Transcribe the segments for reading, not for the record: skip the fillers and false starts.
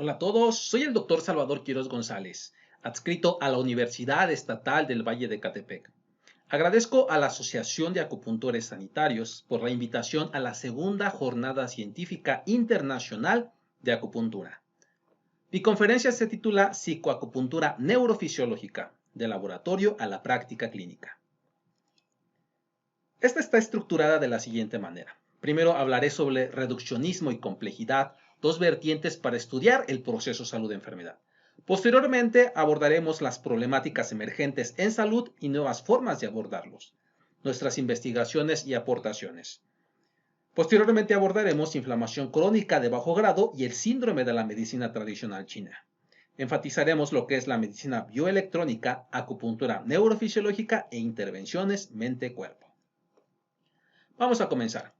Hola a todos, soy el doctor Salvador Quiroz González, adscrito a la Universidad Estatal del Valle de Catepec. Agradezco a la Asociación de Acupuntores Sanitarios por la invitación a la segunda Jornada Científica Internacional de Acupuntura. Mi conferencia se titula Psicoacupuntura Neurofisiológica, del laboratorio a la práctica clínica. Esta está estructurada de la siguiente manera. Primero hablaré sobre reduccionismo y complejidad, dos vertientes para estudiar el proceso salud-enfermedad. Posteriormente abordaremos las problemáticas emergentes en salud y nuevas formas de abordarlos, nuestras investigaciones y aportaciones. Posteriormente abordaremos inflamación crónica de bajo grado y el síndrome de la medicina tradicional china. Enfatizaremos lo que es la medicina bioelectrónica, acupuntura neurofisiológica e intervenciones mente-cuerpo. Vamos a comenzar.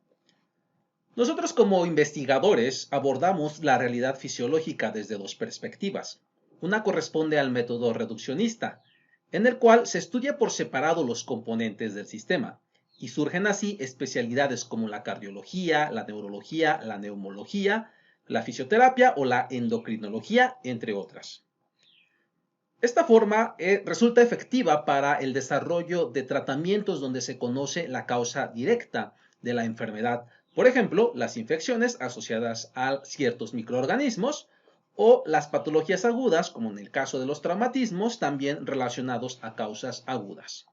Nosotros como investigadores abordamos la realidad fisiológica desde dos perspectivas. Una corresponde al método reduccionista, en el cual se estudia por separado los componentes del sistema, y surgen así especialidades como la cardiología, la neurología, la neumología, la fisioterapia o la endocrinología, entre otras. Esta forma resulta efectiva para el desarrollo de tratamientos donde se conoce la causa directa de la enfermedad. Por ejemplo, las infecciones asociadas a ciertos microorganismos o las patologías agudas, como en el caso de los traumatismos, también relacionados a causas agudas.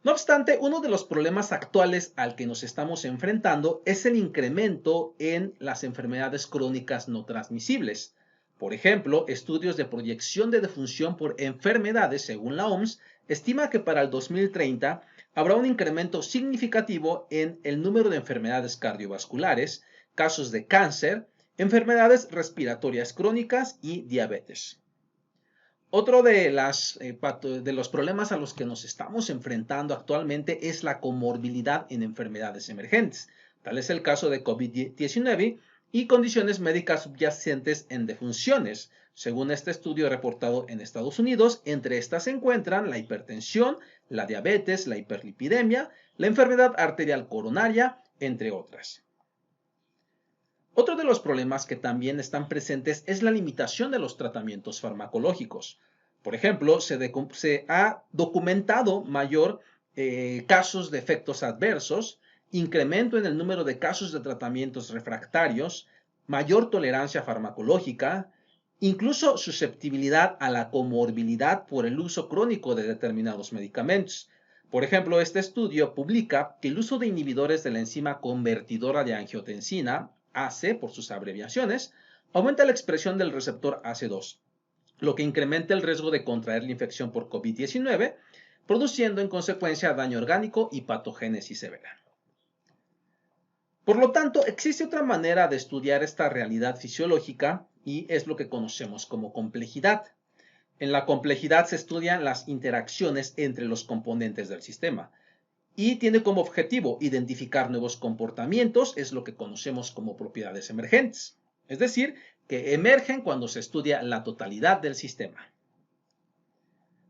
No obstante, uno de los problemas actuales al que nos estamos enfrentando es el incremento en las enfermedades crónicas no transmisibles. Por ejemplo, estudios de proyección de defunción por enfermedades, según la OMS, estima que para el 2030 habrá un incremento significativo en el número de enfermedades cardiovasculares, casos de cáncer, enfermedades respiratorias crónicas y diabetes. Otro de los problemas a los que nos estamos enfrentando actualmente es la comorbilidad en enfermedades emergentes. Tal es el caso de COVID-19 y condiciones médicas subyacentes en defunciones. Según este estudio reportado en Estados Unidos, entre estas se encuentran la hipertensión, la diabetes, la hiperlipidemia, la enfermedad arterial coronaria, entre otras. Otro de los problemas que también están presentes es la limitación de los tratamientos farmacológicos. Por ejemplo, se ha documentado mayor casos de efectos adversos, incremento en el número de casos de tratamientos refractarios, mayor tolerancia farmacológica, incluso susceptibilidad a la comorbilidad por el uso crónico de determinados medicamentos. Por ejemplo, este estudio publica que el uso de inhibidores de la enzima convertidora de angiotensina, AC por sus abreviaciones, aumenta la expresión del receptor AC2, lo que incrementa el riesgo de contraer la infección por COVID-19, produciendo en consecuencia daño orgánico y patogénesis severa. Por lo tanto, existe otra manera de estudiar esta realidad fisiológica y es lo que conocemos como complejidad. En la complejidad se estudian las interacciones entre los componentes del sistema y tiene como objetivo identificar nuevos comportamientos, es lo que conocemos como propiedades emergentes, es decir, que emergen cuando se estudia la totalidad del sistema.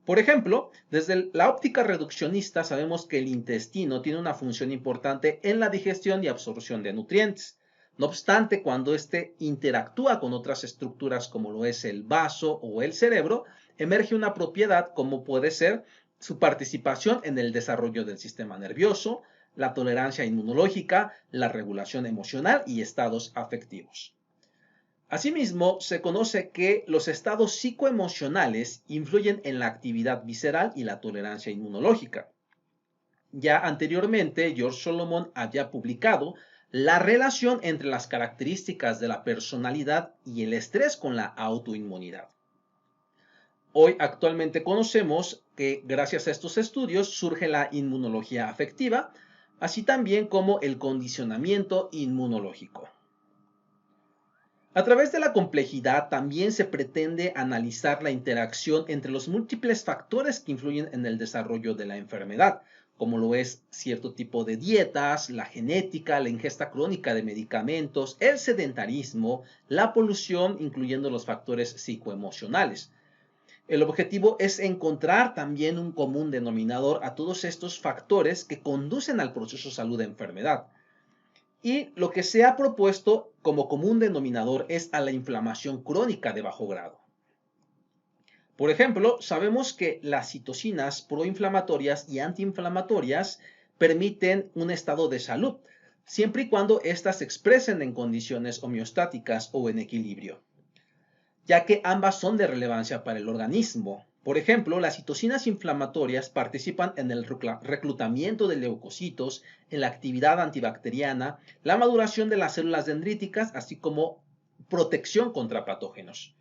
Por ejemplo, desde la óptica reduccionista sabemos que el intestino tiene una función importante en la digestión y absorción de nutrientes. No obstante, cuando éste interactúa con otras estructuras como lo es el vaso o el cerebro, emerge una propiedad como puede ser su participación en el desarrollo del sistema nervioso, la tolerancia inmunológica, la regulación emocional y estados afectivos. Asimismo, se conoce que los estados psicoemocionales influyen en la actividad visceral y la tolerancia inmunológica. Ya anteriormente, George Solomon había publicado la relación entre las características de la personalidad y el estrés con la autoinmunidad. Hoy actualmente conocemos que gracias a estos estudios surge la inmunología afectiva, así también como el condicionamiento inmunológico. A través de la complejidad también se pretende analizar la interacción entre los múltiples factores que influyen en el desarrollo de la enfermedad, como lo es cierto tipo de dietas, la genética, la ingesta crónica de medicamentos, el sedentarismo, la polución, incluyendo los factores psicoemocionales. El objetivo es encontrar también un común denominador a todos estos factores que conducen al proceso salud-enfermedad. Y lo que se ha propuesto como común denominador es a la inflamación crónica de bajo grado. Por ejemplo, sabemos que las citocinas proinflamatorias y antiinflamatorias permiten un estado de salud, siempre y cuando éstas se expresen en condiciones homeostáticas o en equilibrio, ya que ambas son de relevancia para el organismo. Por ejemplo, las citocinas inflamatorias participan en el reclutamiento de leucocitos, en la actividad antibacteriana, la maduración de las células dendríticas, así como protección contra patógenos.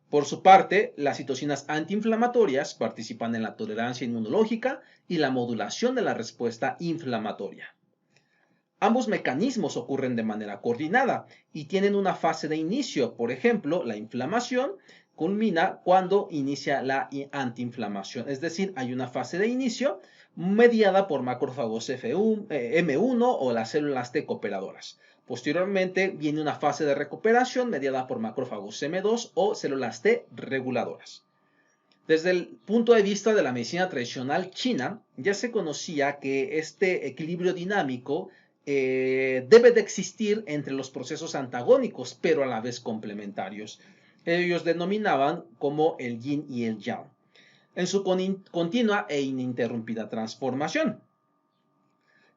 Por su parte, las citocinas antiinflamatorias participan en la tolerancia inmunológica y la modulación de la respuesta inflamatoria. Ambos mecanismos ocurren de manera coordinada y tienen una fase de inicio. Por ejemplo, la inflamación culmina cuando inicia la antiinflamación, es decir, hay una fase de inicio mediada por macrófagos M1 o las células T cooperadoras. Posteriormente viene una fase de recuperación mediada por macrófagos M2 o células T reguladoras. Desde el punto de vista de la medicina tradicional china, ya se conocía que este equilibrio dinámico debe de existir entre los procesos antagónicos, pero a la vez complementarios. Ellos denominaban como el yin y el yang, en su continua e ininterrumpida transformación.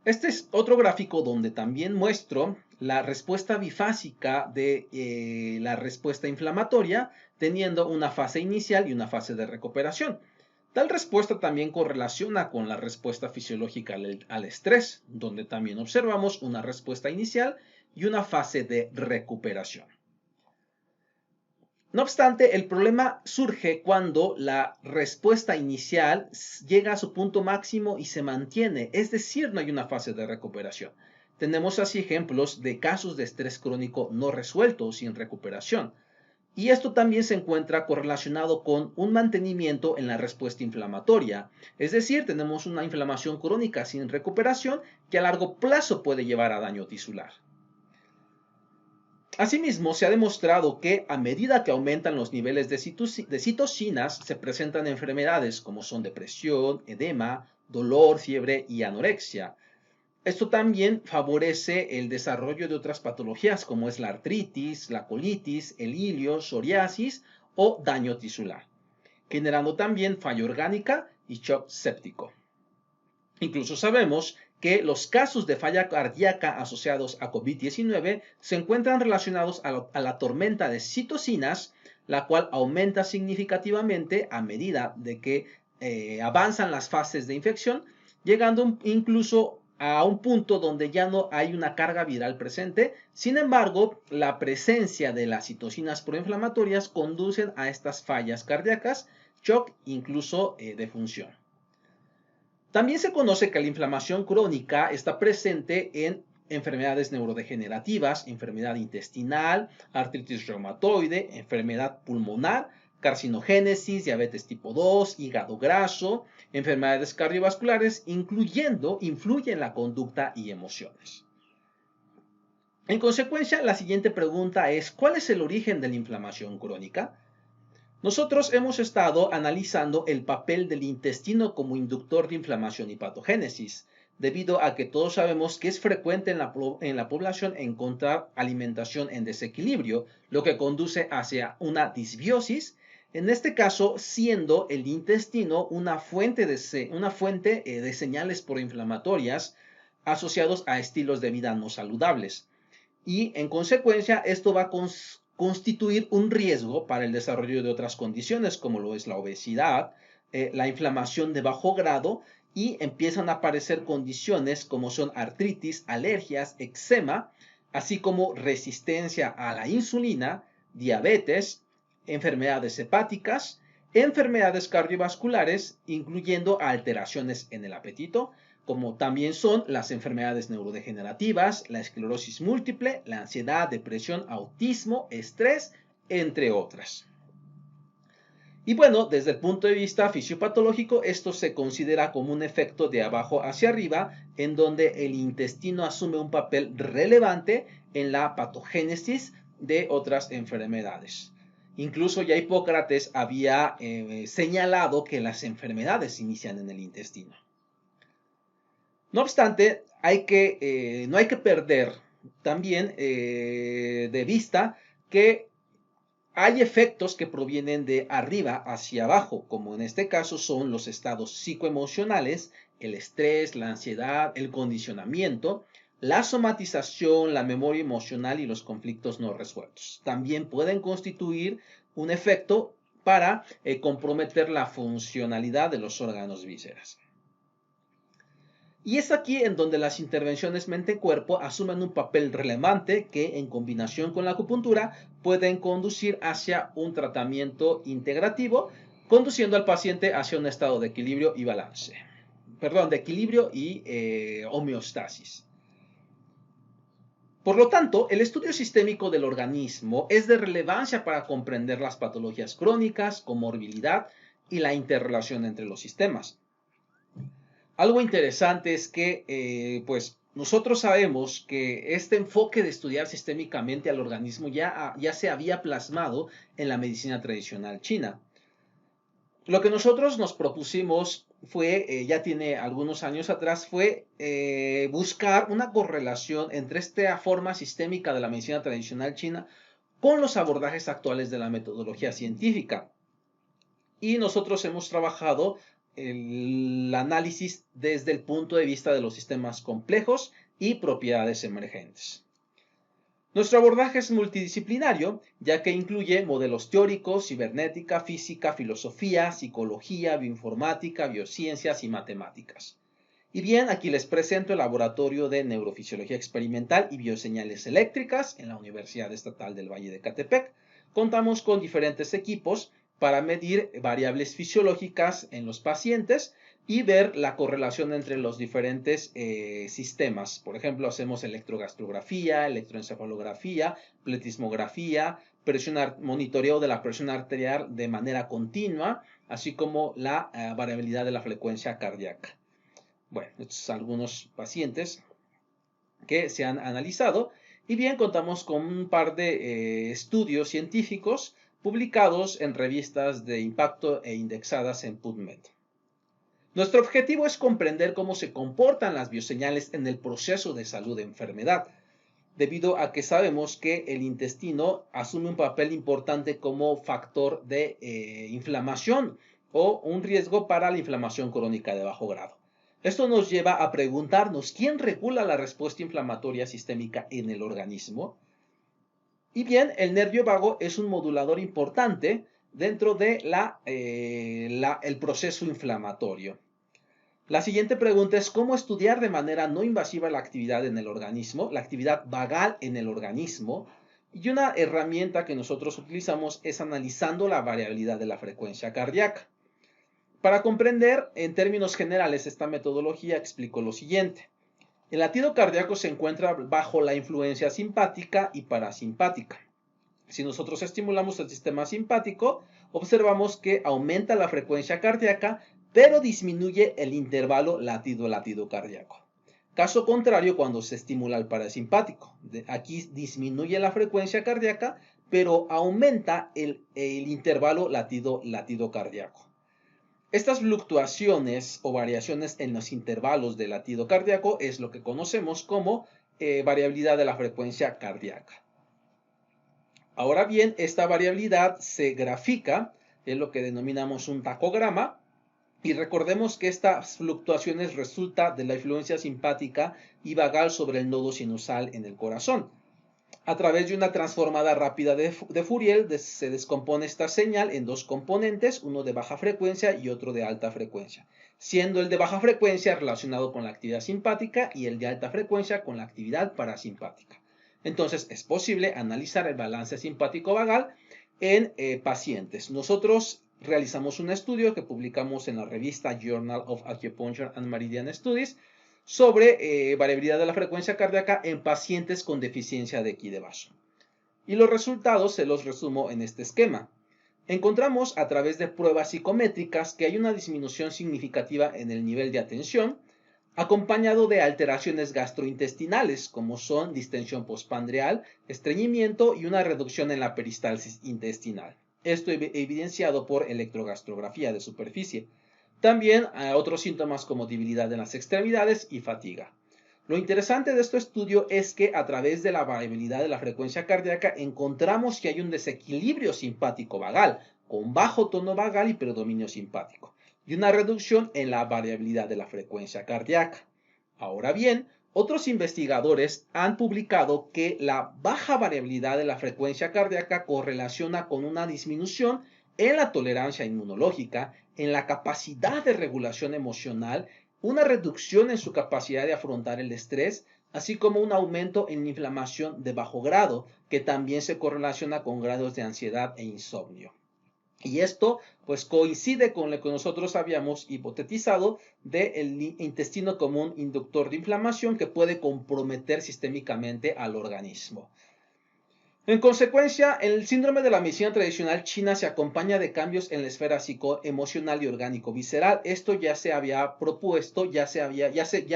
Este es otro gráfico donde también muestro la respuesta bifásica de la respuesta inflamatoria, teniendo una fase inicial y una fase de recuperación. Tal respuesta también correlaciona con la respuesta fisiológica al estrés, donde también observamos una respuesta inicial y una fase de recuperación. No obstante, el problema surge cuando la respuesta inicial llega a su punto máximo y se mantiene, es decir, no hay una fase de recuperación. Tenemos así ejemplos de casos de estrés crónico no resuelto sin recuperación. Y esto también se encuentra correlacionado con un mantenimiento en la respuesta inflamatoria. Es decir, tenemos una inflamación crónica sin recuperación que a largo plazo puede llevar a daño tisular. Asimismo, se ha demostrado que a medida que aumentan los niveles de citocinas, se presentan enfermedades como son depresión, edema, dolor, fiebre y anorexia. Esto también favorece el desarrollo de otras patologías como es la artritis, la colitis, el ilio, psoriasis o daño tisular, generando también falla orgánica y shock séptico. Incluso sabemos que los casos de falla cardíaca asociados a COVID-19 se encuentran relacionados a la tormenta de citocinas, la cual aumenta significativamente a medida de que avanzan las fases de infección, llegando incluso a un punto donde ya no hay una carga viral presente. Sin embargo, la presencia de las citocinas proinflamatorias conducen a estas fallas cardíacas, shock, incluso defunción. También se conoce que la inflamación crónica está presente en enfermedades neurodegenerativas, enfermedad intestinal, artritis reumatoide, enfermedad pulmonar, carcinogénesis, diabetes tipo 2, hígado graso, enfermedades cardiovasculares, influye en la conducta y emociones. En consecuencia, la siguiente pregunta es, ¿cuál es el origen de la inflamación crónica? Nosotros hemos estado analizando el papel del intestino como inductor de inflamación y patogénesis, debido a que todos sabemos que es frecuente en la población encontrar alimentación en desequilibrio, lo que conduce hacia una disbiosis, en este caso siendo el intestino una fuente de señales proinflamatorias asociados a estilos de vida no saludables. Y en consecuencia esto va a constituir un riesgo para el desarrollo de otras condiciones como lo es la obesidad, la inflamación de bajo grado y empiezan a aparecer condiciones como son artritis, alergias, eczema, así como resistencia a la insulina, diabetes, enfermedades hepáticas, enfermedades cardiovasculares, incluyendo alteraciones en el apetito, como también son las enfermedades neurodegenerativas, la esclerosis múltiple, la ansiedad, depresión, autismo, estrés, entre otras. Y bueno, desde el punto de vista fisiopatológico, esto se considera como un efecto de abajo hacia arriba, en donde el intestino asume un papel relevante en la patogénesis de otras enfermedades. Incluso ya Hipócrates había señalado que las enfermedades inician en el intestino. No obstante, no hay que perder también de vista que hay efectos que provienen de arriba hacia abajo, como en este caso son los estados psicoemocionales, el estrés, la ansiedad, el condicionamiento, la somatización, la memoria emocional y los conflictos no resueltos. También pueden constituir un efecto para comprometer la funcionalidad de los órganos vísceras. Y es aquí en donde las intervenciones mente-cuerpo asumen un papel relevante que, en combinación con la acupuntura, pueden conducir hacia un tratamiento integrativo, conduciendo al paciente hacia un estado de equilibrio y balance. Perdón, de equilibrio y homeostasis. Por lo tanto, el estudio sistémico del organismo es de relevancia para comprender las patologías crónicas, comorbilidad y la interrelación entre los sistemas. Algo interesante es que, pues, nosotros sabemos que este enfoque de estudiar sistémicamente al organismo ya se había plasmado en la medicina tradicional china. Lo que nosotros nos propusimos fue, ya tiene algunos años atrás, fue buscar una correlación entre esta forma sistémica de la medicina tradicional china con los abordajes actuales de la metodología científica. Y nosotros hemos trabajado el análisis desde el punto de vista de los sistemas complejos y propiedades emergentes. Nuestro abordaje es multidisciplinario, ya que incluye modelos teóricos, cibernética, física, filosofía, psicología, bioinformática, biociencias y matemáticas. Y bien, aquí les presento el Laboratorio de Neurofisiología Experimental y Bioseñales Eléctricas en la Universidad Estatal del Valle de Ecatepec. Contamos con diferentes equipos para medir variables fisiológicas en los pacientes y ver la correlación entre los diferentes sistemas. Por ejemplo, hacemos electrogastrografía, electroencefalografía, pletismografía, monitoreo de la presión arterial de manera continua, así como la variabilidad de la frecuencia cardíaca. Bueno, estos son algunos pacientes que se han analizado y bien contamos con un par de estudios científicos publicados en revistas de impacto e indexadas en PubMed. Nuestro objetivo es comprender cómo se comportan las bioseñales en el proceso de salud de enfermedad, debido a que sabemos que el intestino asume un papel importante como factor de inflamación o un riesgo para la inflamación crónica de bajo grado. Esto nos lleva a preguntarnos quién regula la respuesta inflamatoria sistémica en el organismo. Y bien, el nervio vago es un modulador importante dentro de el proceso inflamatorio. La siguiente pregunta es cómo estudiar de manera no invasiva la actividad en el organismo, la actividad vagal en el organismo. Y una herramienta que nosotros utilizamos es analizando la variabilidad de la frecuencia cardíaca. Para comprender en términos generales esta metodología, explico lo siguiente. El latido cardíaco se encuentra bajo la influencia simpática y parasimpática. Si nosotros estimulamos el sistema simpático, observamos que aumenta la frecuencia cardíaca, pero disminuye el intervalo latido-latido cardíaco. Caso contrario, cuando se estimula el parasimpático, aquí disminuye la frecuencia cardíaca, pero aumenta el intervalo latido-latido cardíaco. Estas fluctuaciones o variaciones en los intervalos de latido cardíaco es lo que conocemos como variabilidad de la frecuencia cardíaca. Ahora bien, esta variabilidad se grafica en lo que denominamos un tacograma y recordemos que estas fluctuaciones resultan de la influencia simpática y vagal sobre el nodo sinusal en el corazón. A través de una transformada rápida de Fourier se descompone esta señal en dos componentes, uno de baja frecuencia y otro de alta frecuencia, siendo el de baja frecuencia relacionado con la actividad simpática y el de alta frecuencia con la actividad parasimpática. Entonces es posible analizar el balance simpático-vagal en pacientes. Nosotros realizamos un estudio que publicamos en la revista Journal of Acupuncture and Meridian Studies sobre variabilidad de la frecuencia cardíaca en pacientes con deficiencia de Qi de vaso. Y los resultados se los resumo en este esquema. Encontramos a través de pruebas psicométricas que hay una disminución significativa en el nivel de atención, acompañado de alteraciones gastrointestinales, como son distensión postpandreal, estreñimiento y una reducción en la peristalsis intestinal. Esto evidenciado por electrogastrografía de superficie. También otros síntomas como debilidad en las extremidades y fatiga. Lo interesante de este estudio es que a través de la variabilidad de la frecuencia cardíaca encontramos que hay un desequilibrio simpático vagal, con bajo tono vagal y predominio simpático, y una reducción en la variabilidad de la frecuencia cardíaca. Ahora bien, otros investigadores han publicado que la baja variabilidad de la frecuencia cardíaca correlaciona con una disminución en la tolerancia inmunológica, en la capacidad de regulación emocional, una reducción en su capacidad de afrontar el estrés, así como un aumento en la inflamación de bajo grado, que también se correlaciona con grados de ansiedad e insomnio. Y esto pues coincide con lo que nosotros habíamos hipotetizado del intestino como un inductor de inflamación que puede comprometer sistémicamente al organismo. En consecuencia, el síndrome de la medicina tradicional china se acompaña de cambios en la esfera psicoemocional y orgánico-visceral. Esto ya se había propuesto, ya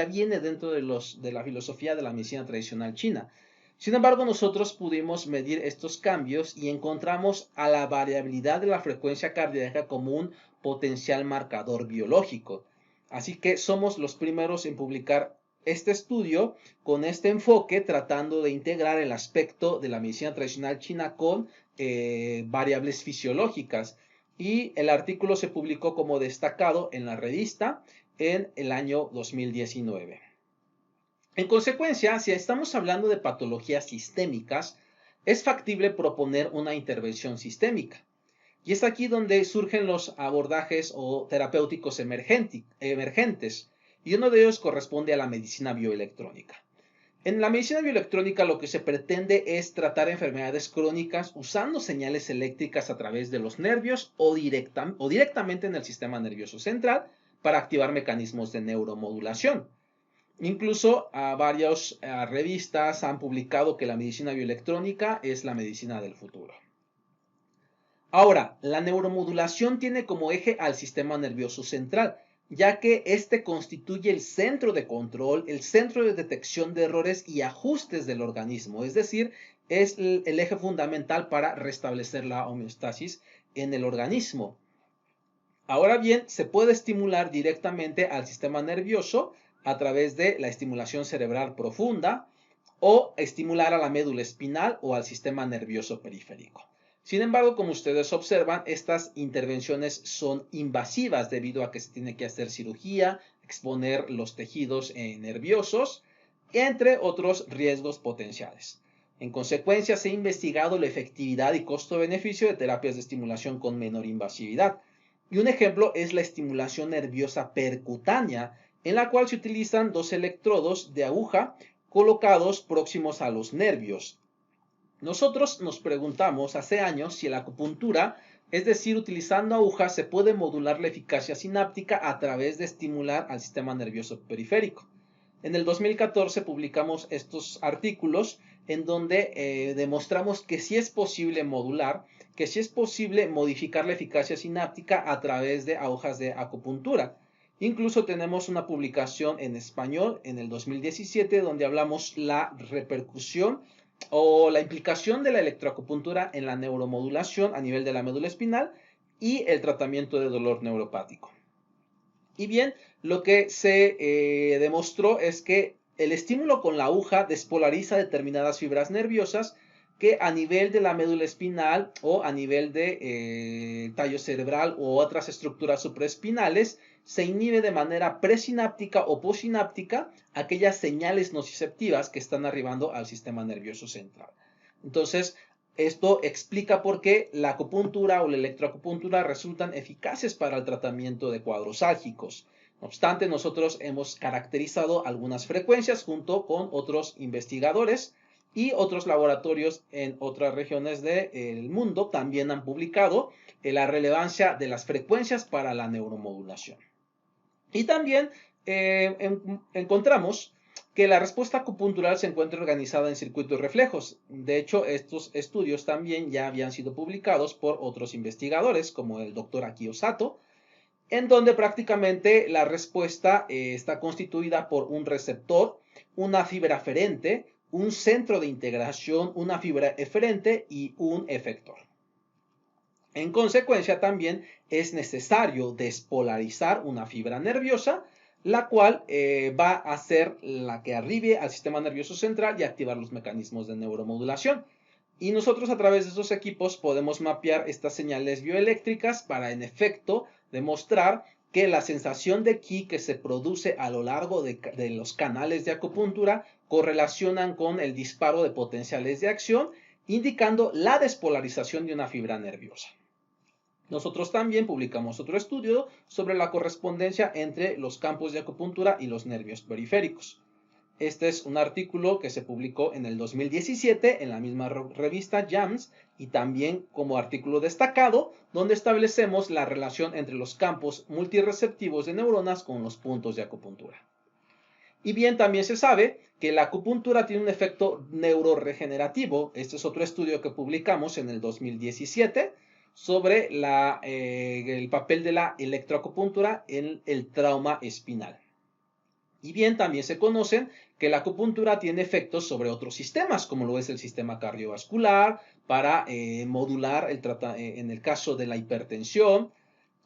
viene dentro de la filosofía de la medicina tradicional china. Sin embargo, nosotros pudimos medir estos cambios y encontramos a la variabilidad de la frecuencia cardíaca como un potencial marcador biológico. Así que somos los primeros en publicar este estudio con este enfoque, tratando de integrar el aspecto de la medicina tradicional china con variables fisiológicas. Y el artículo se publicó como destacado en la revista en el año 2019. En consecuencia, si estamos hablando de patologías sistémicas, es factible proponer una intervención sistémica. Y es aquí donde surgen los abordajes o terapéuticos emergentes, y uno de ellos corresponde a la medicina bioelectrónica. En la medicina bioelectrónica lo que se pretende es tratar enfermedades crónicas usando señales eléctricas a través de los nervios o directamente en el sistema nervioso central para activar mecanismos de neuromodulación. Incluso varias revistas han publicado que la medicina bioelectrónica es la medicina del futuro. Ahora, la neuromodulación tiene como eje al sistema nervioso central, ya que este constituye el centro de control, el centro de detección de errores y ajustes del organismo, es decir, es el eje fundamental para restablecer la homeostasis en el organismo. Ahora bien, se puede estimular directamente al sistema nervioso a través de la estimulación cerebral profunda o estimular a la médula espinal o al sistema nervioso periférico. Sin embargo, como ustedes observan, estas intervenciones son invasivas debido a que se tiene que hacer cirugía, exponer los tejidos nerviosos, entre otros riesgos potenciales. En consecuencia, se ha investigado la efectividad y costo-beneficio de terapias de estimulación con menor invasividad. Y un ejemplo es la estimulación nerviosa percutánea, en la cual se utilizan dos electrodos de aguja colocados próximos a los nervios. Nosotros nos preguntamos hace años si la acupuntura, es decir, utilizando agujas, se puede modular la eficacia sináptica a través de estimular al sistema nervioso periférico. En el 2014 publicamos estos artículos en donde demostramos que sí es posible modular, que sí es posible modificar la eficacia sináptica a través de agujas de acupuntura. Incluso tenemos una publicación en español en el 2017 donde hablamos la repercusión o la implicación de la electroacupuntura en la neuromodulación a nivel de la médula espinal y el tratamiento de dolor neuropático. Y bien, lo que se demostró es que el estímulo con la aguja despolariza determinadas fibras nerviosas que a nivel de la médula espinal o a nivel de tallo cerebral u otras estructuras supraespinales se inhibe de manera presináptica o postsináptica aquellas señales nociceptivas que están arribando al sistema nervioso central. Entonces, esto explica por qué la acupuntura o la electroacupuntura resultan eficaces para el tratamiento de cuadros álgicos. No obstante, nosotros hemos caracterizado algunas frecuencias junto con otros investigadores y otros laboratorios en otras regiones del mundo también han publicado la relevancia de las frecuencias para la neuromodulación. Y también encontramos que la respuesta acupuntural se encuentra organizada en circuitos reflejos. De hecho, estos estudios también ya habían sido publicados por otros investigadores, como el doctor Akio Sato, en donde prácticamente la respuesta está constituida por un receptor, una fibra aferente, un centro de integración, una fibra eferente y un efector. En consecuencia, también es necesario despolarizar una fibra nerviosa, la cual va a ser la que arribe al sistema nervioso central y activar los mecanismos de neuromodulación. Y nosotros a través de esos equipos podemos mapear estas señales bioeléctricas para en efecto demostrar que la sensación de ki que se produce a lo largo de los canales de acupuntura correlacionan con el disparo de potenciales de acción, indicando la despolarización de una fibra nerviosa. Nosotros también publicamos otro estudio sobre la correspondencia entre los campos de acupuntura y los nervios periféricos. Este es un artículo que se publicó en el 2017 en la misma revista JAMS y también como artículo destacado, donde establecemos la relación entre los campos multireceptivos de neuronas con los puntos de acupuntura. Y bien, también se sabe que la acupuntura tiene un efecto neuroregenerativo. Este es otro estudio que publicamos en el 2017 sobre el papel de la electroacupuntura en el trauma espinal. Y bien, también se conocen que la acupuntura tiene efectos sobre otros sistemas, como lo es el sistema cardiovascular, para modular en el caso de la hipertensión,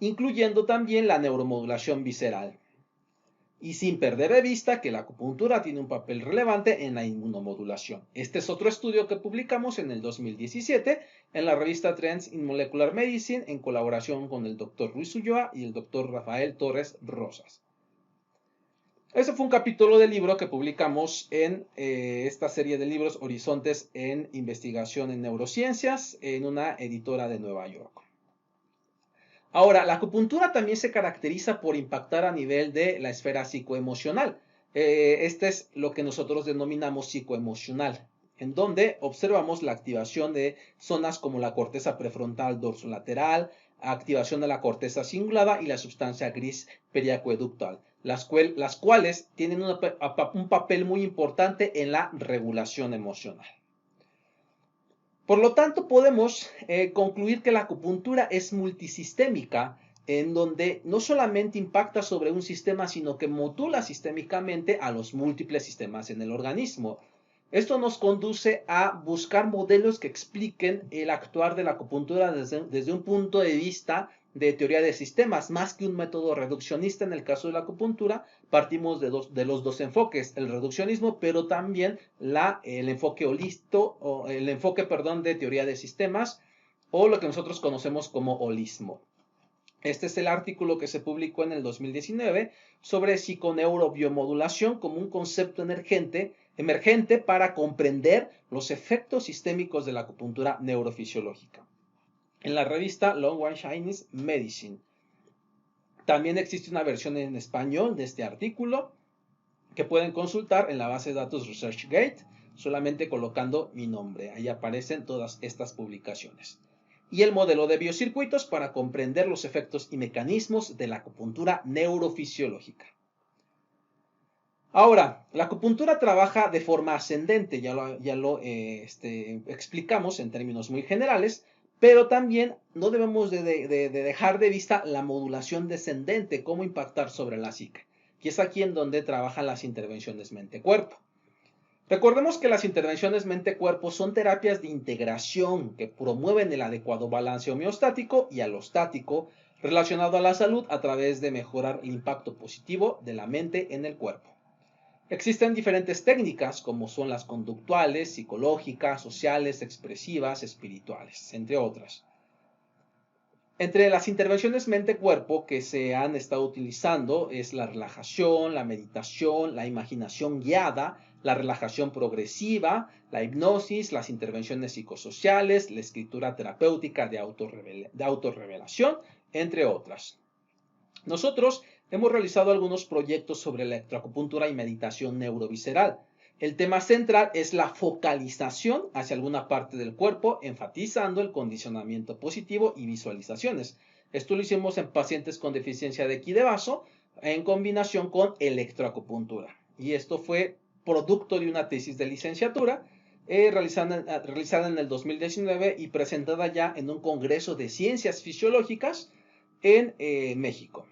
incluyendo también la neuromodulación visceral. Y sin perder de vista que la acupuntura tiene un papel relevante en la inmunomodulación. Este es otro estudio que publicamos en el 2017 en la revista Trends in Molecular Medicine en colaboración con el Dr. Ruiz Ulloa y el Dr. Rafael Torres Rosas. Ese fue un capítulo del libro que publicamos en esta serie de libros Horizontes en Investigación en Neurociencias en una editora de Nueva York. Ahora, la acupuntura también se caracteriza por impactar a nivel de la esfera psicoemocional. Este es lo que nosotros denominamos psicoemocional, en donde observamos la activación de zonas como la corteza prefrontal dorsolateral, activación de la corteza cingulada y la sustancia gris periacueductal, las cuales tienen un papel muy importante en la regulación emocional. Por lo tanto, podemos concluir que la acupuntura es multisistémica, en donde no solamente impacta sobre un sistema, sino que modula sistémicamente a los múltiples sistemas en el organismo. Esto nos conduce a buscar modelos que expliquen el actuar de la acupuntura desde un punto de vista de teoría de sistemas, más que un método reduccionista. En el caso de la acupuntura, partimos de los dos enfoques, el reduccionismo, pero también el enfoque de teoría de sistemas, o lo que nosotros conocemos como holismo. Este es el artículo que se publicó en el 2019 sobre psiconeurobiomodulación como un concepto emergente para comprender los efectos sistémicos de la acupuntura neurofisiológica, en la revista Longone Chinese Medicine. También existe una versión en español de este artículo que pueden consultar en la base de datos ResearchGate, solamente colocando mi nombre. Ahí aparecen todas estas publicaciones. Y el modelo de biocircuitos para comprender los efectos y mecanismos de la acupuntura neurofisiológica. Ahora, la acupuntura trabaja de forma ascendente, ya lo explicamos en términos muy generales, pero también no debemos de dejar de vista la modulación descendente, cómo impactar sobre la psique. Y es aquí en donde trabajan las intervenciones mente-cuerpo. Recordemos que las intervenciones mente-cuerpo son terapias de integración que promueven el adecuado balance homeostático y alostático relacionado a la salud a través de mejorar el impacto positivo de la mente en el cuerpo. Existen diferentes técnicas como son las conductuales, psicológicas, sociales, expresivas, espirituales, entre otras. Entre las intervenciones mente-cuerpo que se han estado utilizando es la relajación, la meditación, la imaginación guiada, la relajación progresiva, la hipnosis, las intervenciones psicosociales, la escritura terapéutica de autorrevelación, entre otras. Nosotros hemos realizado algunos proyectos sobre electroacupuntura y meditación neurovisceral. El tema central es la focalización hacia alguna parte del cuerpo, enfatizando el condicionamiento positivo y visualizaciones. Esto lo hicimos en pacientes con deficiencia de ki de vaso en combinación con electroacupuntura. Y esto fue producto de una tesis de licenciatura realizada en el 2019 y presentada ya en un congreso de ciencias fisiológicas en México.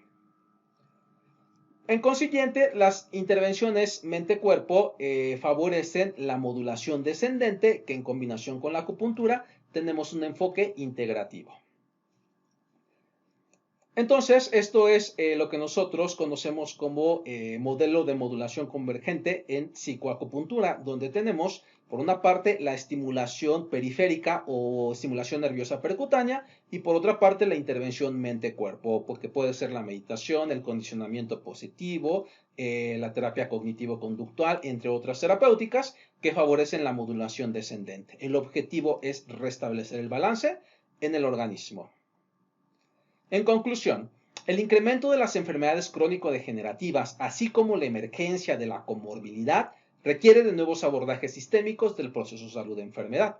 En consiguiente, las intervenciones mente-cuerpo favorecen la modulación descendente, que en combinación con la acupuntura tenemos un enfoque integrativo. Entonces, esto es lo que nosotros conocemos como modelo de modulación convergente en psicoacupuntura, donde tenemos, por una parte, la estimulación periférica o estimulación nerviosa percutánea y por otra parte, la intervención mente-cuerpo, porque puede ser la meditación, el condicionamiento positivo, la terapia cognitivo-conductual, entre otras terapéuticas que favorecen la modulación descendente. El objetivo es restablecer el balance en el organismo. En conclusión, el incremento de las enfermedades crónico-degenerativas, así como la emergencia de la comorbilidad, requiere de nuevos abordajes sistémicos del proceso salud-enfermedad.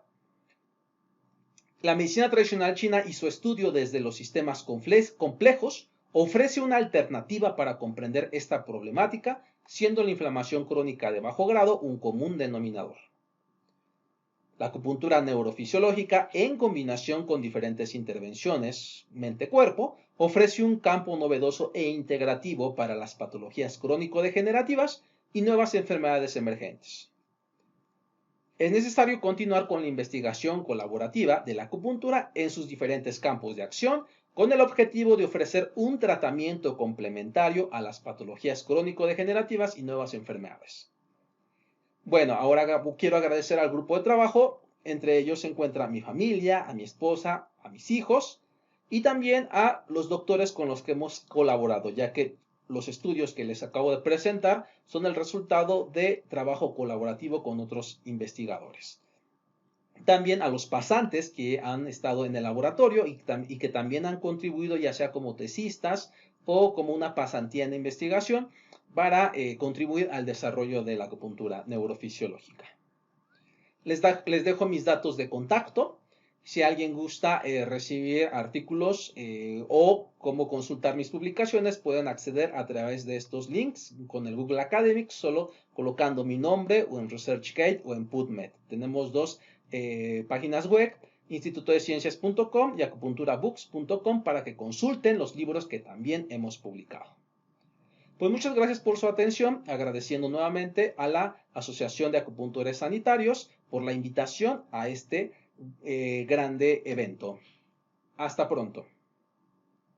La medicina tradicional china y su estudio desde los sistemas complejos ofrece una alternativa para comprender esta problemática, siendo la inflamación crónica de bajo grado un común denominador. La acupuntura neurofisiológica, en combinación con diferentes intervenciones mente-cuerpo, ofrece un campo novedoso e integrativo para las patologías crónico-degenerativas y nuevas enfermedades emergentes. Es necesario continuar con la investigación colaborativa de la acupuntura en sus diferentes campos de acción, con el objetivo de ofrecer un tratamiento complementario a las patologías crónico-degenerativas y nuevas enfermedades. Bueno, ahora quiero agradecer al grupo de trabajo. Entre ellos se encuentra mi familia, a mi esposa, a mis hijos y también a los doctores con los que hemos colaborado, ya que los estudios que les acabo de presentar son el resultado de trabajo colaborativo con otros investigadores. También a los pasantes que han estado en el laboratorio y que también han contribuido ya sea como tesistas o como una pasantía en investigación para contribuir al desarrollo de la acupuntura neurofisiológica. Les dejo mis datos de contacto. Si alguien gusta recibir artículos o cómo consultar mis publicaciones, pueden acceder a través de estos links con el Google Academic, solo colocando mi nombre o en ResearchGate o en PubMed. Tenemos dos páginas web, institutodeciencias.com y acupunturabooks.com, para que consulten los libros que también hemos publicado. Pues muchas gracias por su atención, agradeciendo nuevamente a la Asociación de Acupuntores Sanitarios por la invitación a este grande evento. Hasta pronto.